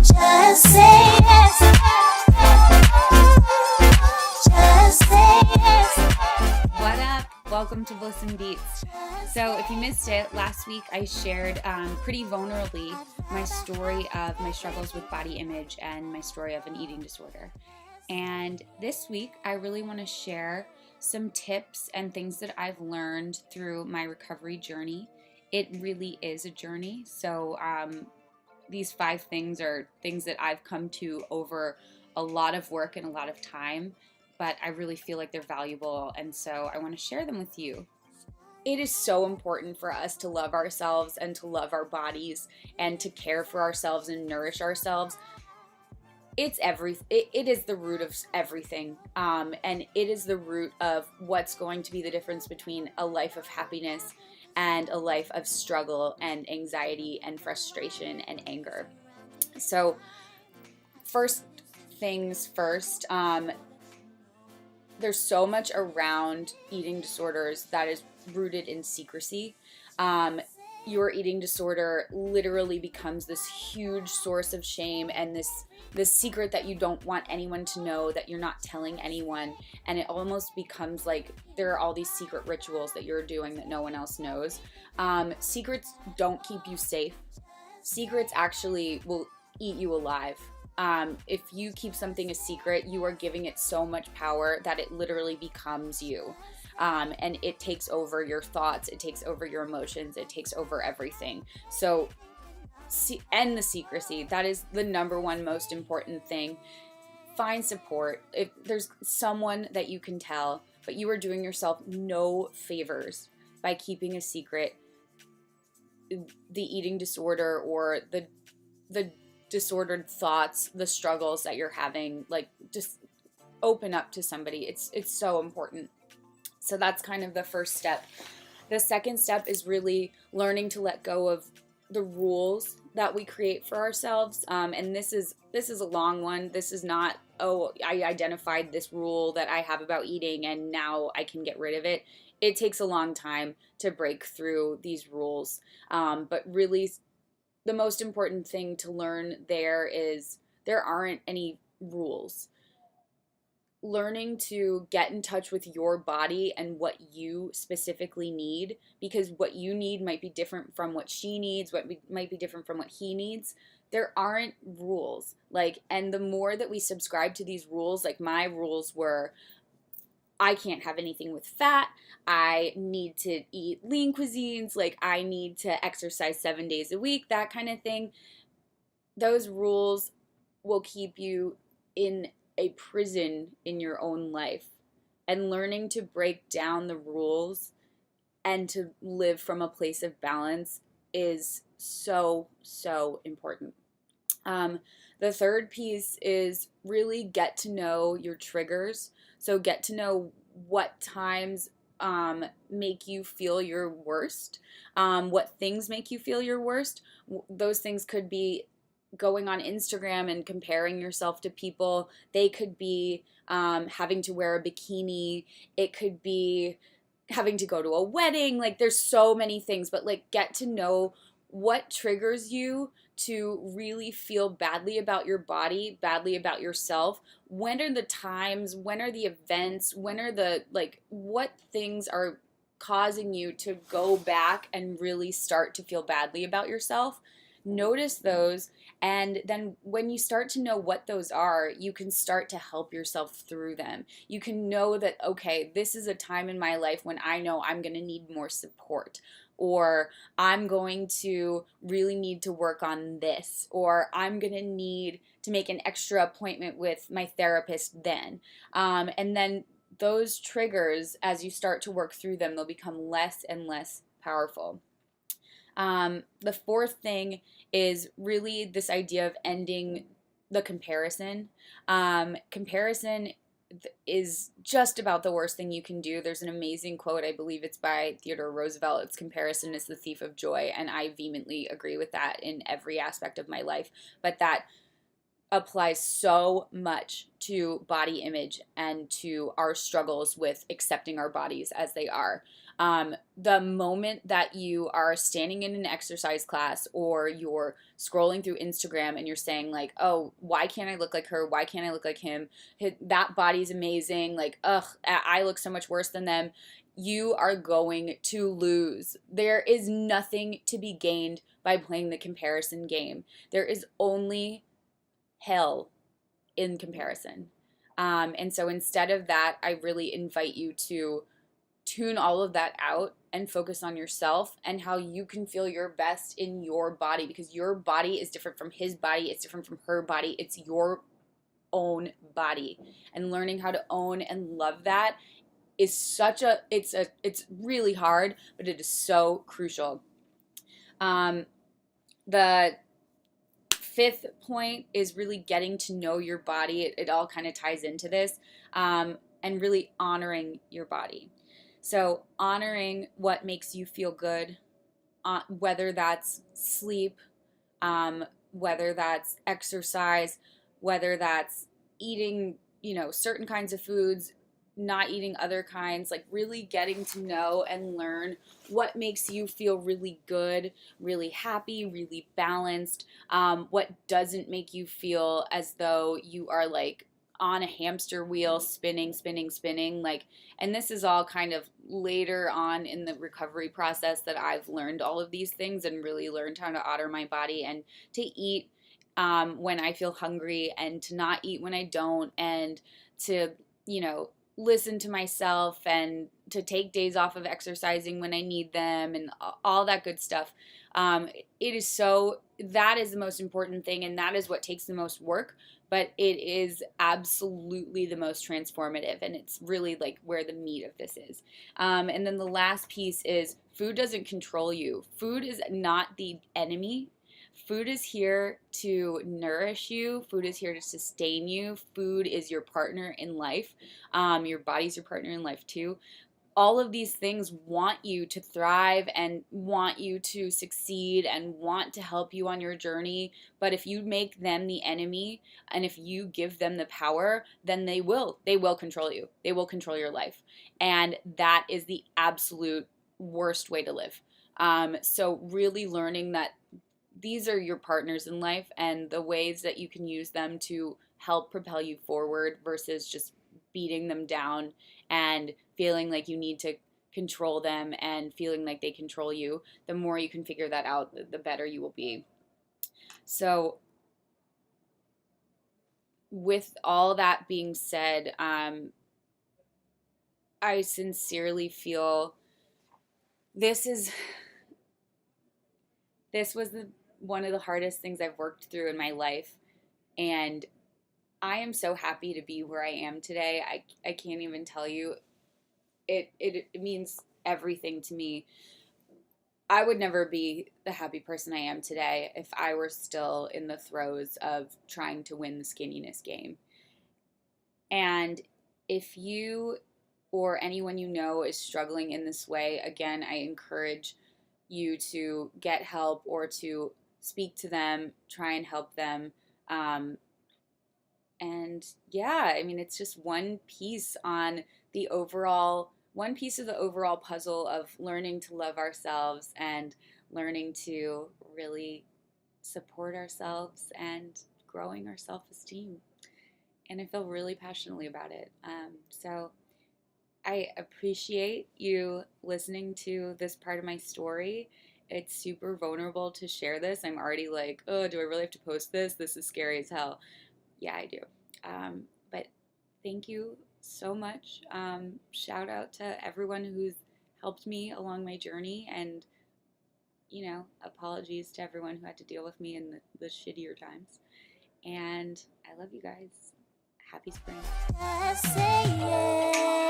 Just say yes. Just say yes. What up? Welcome to Bliss and Beats. So if you missed it, last week I shared pretty vulnerably my story of my struggles with body image and my story of an eating disorder. And this week I really want to share some tips and things that I've learned through my recovery journey. It really is a journey. So these 5 things are things that I've come to over a lot of work and a lot of time, but I really feel like they're valuable, and so I want to share them with you. It is so important for us to love ourselves and to love our bodies and to care for ourselves and nourish ourselves. It is the root of everything, and it is the root of what's going to be the difference between a life of happiness and a life of struggle and anxiety and frustration and anger. So first things first, there's so much around eating disorders that is rooted in secrecy. Your eating disorder literally becomes this huge source of shame and this secret that you don't want anyone to know, that you're not telling anyone, and it almost becomes like there are all these secret rituals that you're doing that no one else knows. Secrets don't keep you safe. Secrets actually will eat you alive. If you keep something a secret, you are giving it so much power that it literally becomes you. And it takes over your thoughts, it takes over your emotions, it takes over everything. So, end the secrecy. That is the number one most important thing. Find support. If there's someone that you can tell, but you are doing yourself no favors by keeping a secret the eating disorder or the disordered thoughts, the struggles that you're having. Like, just open up to somebody. It's so important. So that's kind of the first step. The second step is really learning to let go of the rules that we create for ourselves. And this is a long one. This is not, oh, I identified this rule that I have about eating and now I can get rid of it. It takes a long time to break through these rules. But really, the most important thing to learn there is there aren't any rules. Learning to get in touch with your body and what you specifically need, because what you need might be different from what she needs, might be different from what he needs. There aren't rules. And the more that we subscribe to these rules, like my rules were, I can't have anything with fat, I need to eat lean cuisines, I need to exercise 7 days a week, that kind of thing. Those rules will keep you in a prison in your own life. And learning to break down the rules and to live from a place of balance is so, so important. The third piece is really get to know your triggers. So get to know what times make you feel your worst, what things make you feel your worst. Those things could be going on Instagram and comparing yourself to people. They could be having to wear a bikini. It could be having to go to a wedding. There's so many things, but get to know what triggers you to really feel badly about your body, badly about yourself. When are the times, when are the events, when are the, what things are causing you to go back and really start to feel badly about yourself? Notice those, and then when you start to know what those are, you can start to help yourself through them. You can know that, okay, this is a time in my life when I know I'm going to need more support, or I'm going to really need to work on this, or I'm going to need to make an extra appointment with my therapist then. And then those triggers, as you start to work through them, they'll become less and less powerful. The fourth thing is really this idea of ending the comparison. Comparison is just about the worst thing you can do. There's an amazing quote, I believe it's by Theodore Roosevelt. It's comparison is the thief of joy, and I vehemently agree with that in every aspect of my life. But that applies so much to body image and to our struggles with accepting our bodies as they are. The moment that you are standing in an exercise class or you're scrolling through Instagram and you're saying like, oh, why can't I look like her? Why can't I look like him? That body's amazing. Like, ugh, I look so much worse than them. You are going to lose. There is nothing to be gained by playing the comparison game. There is only hell in comparison. And so instead of that, I really invite you to tune all of that out and focus on yourself and how you can feel your best in your body, because your body is different from his body. It's different from her body. It's your own body. And learning how to own and love that is it's really hard, but it is so crucial. The fifth point is really getting to know your body. It all kind of ties into this, and really honoring your body. So honoring what makes you feel good, whether that's sleep, whether that's exercise, whether that's eating, certain kinds of foods, not eating other kinds, like really getting to know and learn what makes you feel really good, really happy, really balanced, what doesn't make you feel as though you are like on a hamster wheel spinning, spinning, spinning. Like, and this is all kind of later on in the recovery process that I've learned all of these things and really learned how to honor my body and to eat when I feel hungry and to not eat when I don't, and to, listen to myself and to take days off of exercising when I need them and all that good stuff. That is the most important thing, and that is what takes the most work, but it is absolutely the most transformative, and it's really like where the meat of this is. And then the last piece is food doesn't control you. Food is not the enemy. Food is here to nourish you. Food is here to sustain you. Food is your partner in life. Your body's your partner in life too. All of these things want you to thrive and want you to succeed and want to help you on your journey. But if you make them the enemy and if you give them the power, then they will control you. They will control your life. And that is the absolute worst way to live. So really learning that these are your partners in life and the ways that you can use them to help propel you forward versus just beating them down and feeling like you need to control them and feeling like they control you. The more you can figure that out, the better you will be. So with all that being said, I sincerely feel this was one of the hardest things I've worked through in my life, and I am so happy to be where I am today. I can't even tell you. It means everything to me. I would never be the happy person I am today if I were still in the throes of trying to win the skinniness game. And if you or anyone you know is struggling in this way, again, I encourage you to get help or to speak to them, try and help them. And yeah, I mean, it's just one piece of the overall puzzle of learning to love ourselves and learning to really support ourselves and growing our self-esteem. And I feel really passionately about it. So I appreciate you listening to this part of my story. It's super vulnerable to share this. I'm already like, oh, do I really have to post this? This is scary as hell. Yeah, I do. But thank you so much. Shout out to everyone who's helped me along my journey, and apologies to everyone who had to deal with me in the shittier times. And I love you guys. Happy spring. Just say yes.